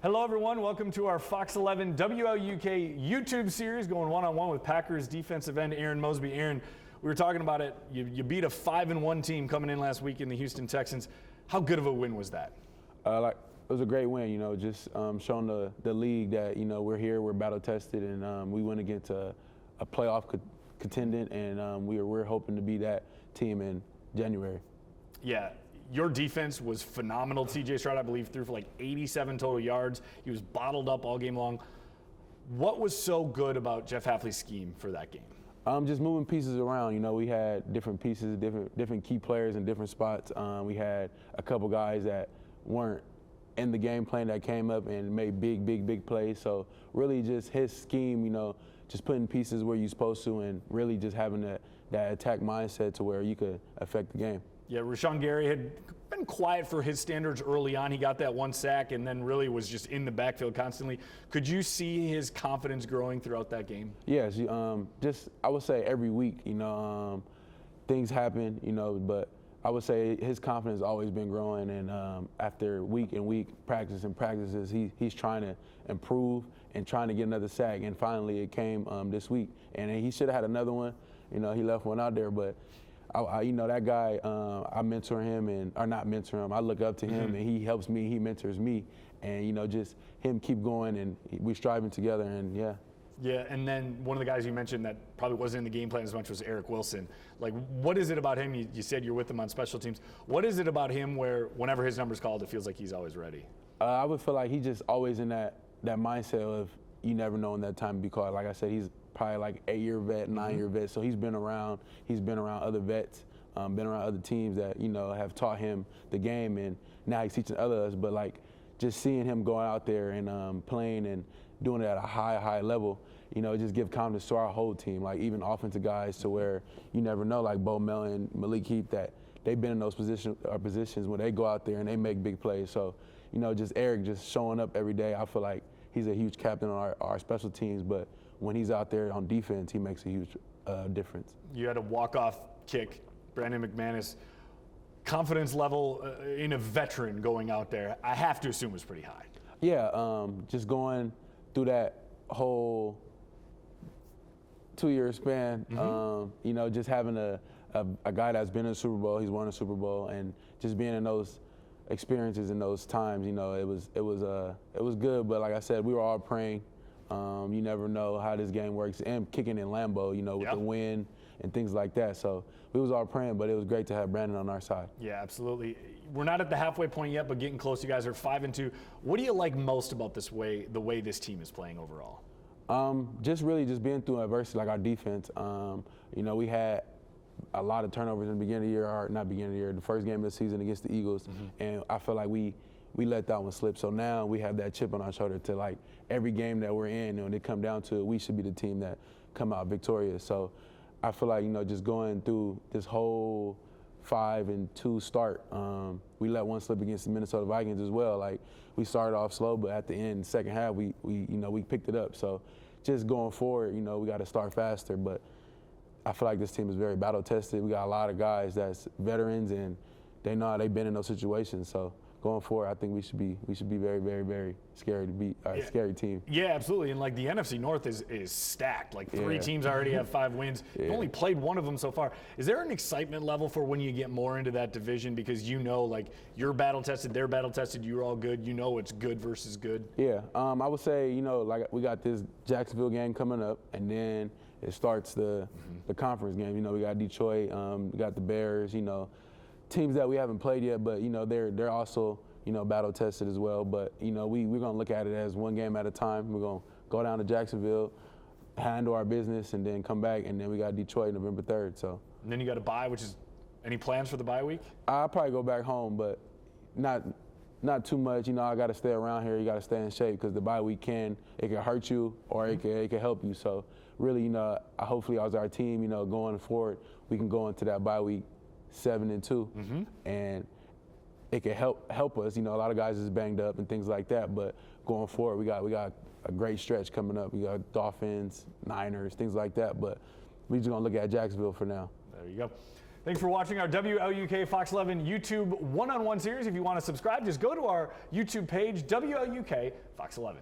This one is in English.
Hello, everyone. Welcome to our Fox 11 WLUK YouTube series, going one-on-one with Packers defensive end Arron Mosby. Arron, we were talking about it. You beat a 5-1 team coming in last week in the Houston Texans. How good of a win was that? It was a great win. Just showing the league that we're here, we're battle tested, and we went against a playoff contendant, and we're hoping to be that team in January. Yeah. Your defense was phenomenal. TJ Stroud, I believe, threw for like 87 total yards. He was bottled up all game long. What was so good about Jeff Hafley's scheme for that game? Just moving pieces around. We had different pieces, different key players in different spots. We had a couple guys that weren't in the game plan that came up and made big plays. So really just his scheme, just putting pieces where you're supposed to and really just having that attack mindset to where you could affect the game. Yeah, Rashawn Gary had been quiet for his standards early on. He got that one sack and then really was just in the backfield constantly. Could you see his confidence growing throughout that game? Yes, just I would say every week, things happen, but I would say his confidence has always been growing, and after week and week practices, he's trying to improve and trying to get another sack, and finally it came this week, and he should have had another one. He left one out there, but that guy, I mentor him, or not mentor him, I look up to him, and he helps me, he mentors me, and just him keep going, and we're striving together, and yeah. Yeah, and then one of the guys you mentioned that probably wasn't in the game plan as much was Eric Wilson. Like, what is it about him? You said you're with him on special teams. What is it about him where whenever his number's called, it feels like he's always ready? I would feel like he's just always in that mindset of you never know when that time to be called. Like I said, he's probably like 8-year vet, 9-year vet, so he's been around other vets, been around other teams that, have taught him the game, and now he's teaching others. But like just seeing him going out there and playing and doing it at a high level, it just gives confidence to our whole team, like even offensive guys, to where you never know, like Bo Mellon, Malik Heath, that they've been in those positions when they go out there and they make big plays. So, just Eric just showing up every day, I feel like he's a huge captain on our special teams, but when he's out there on defense, he makes a huge difference. You had a walk-off kick, Brandon McManus. Confidence level in a veteran going out there, I have to assume was pretty high. Yeah, just going through that whole 2-year span, just having a guy that's been in a Super Bowl, he's won a Super Bowl, and just being in those experiences in those times, it was good. But like I said, we were all praying. You never know how this game works, and kicking in Lambeau, with the wind and things like that. So we was all praying, but it was great to have Brandon on our side. Yeah, absolutely. We're not at the halfway point yet, but getting close. You guys are 5-2. What do you like most about the way this team is playing overall? Just being through adversity, like our defense. We had a lot of turnovers in the beginning of the year, or not beginning of the year, the first game of the season against the Eagles, and I feel like we let that one slip. So now we have that chip on our shoulder to, like, every game that we're in, and when it come down to it, we should be the team that come out victorious. So I feel like, just going through this whole 5-2 start, we let one slip against the Minnesota Vikings as well. Like, we started off slow, but at the end, second half, we picked it up. So just going forward, we got to start faster. But I feel like this team is very battle tested. We got a lot of guys that's veterans, and they know how they've been in those situations. So going forward, I think we should be very scary to beat a scary team. Yeah, absolutely. And like the NFC North is stacked. Like 3 teams already have 5 wins. You've only played one of them so far. Is there an excitement level for when you get more into that division, because like you're battle tested, they're battle tested, you're all good. It's good versus good. Yeah, I would say like we got this Jacksonville game coming up, and then it starts the conference game. We got Detroit, we got the Bears. Teams that we haven't played yet, but they're also battle tested as well. But we're gonna look at it as one game at a time. We're gonna go down to Jacksonville, handle our business, and then come back. And then we got Detroit November 3rd. So. And then you got a bye, which is any plans for the bye week? I'll probably go back home, but not too much. I got to stay around here. You got to stay in shape, because the bye week can hurt you, or it can help you. So really, hopefully as our team, going forward, we can go into that bye week 7-2, and it can help us. A lot of guys is banged up and things like that, but going forward, we got a great stretch coming up. We got Dolphins, Niners, things like that, but we're just gonna look at Jacksonville for now. There you go. Thanks for watching our WLUK Fox 11 YouTube one-on-one series. If you want to subscribe, just go to our YouTube page, WLUK Fox 11.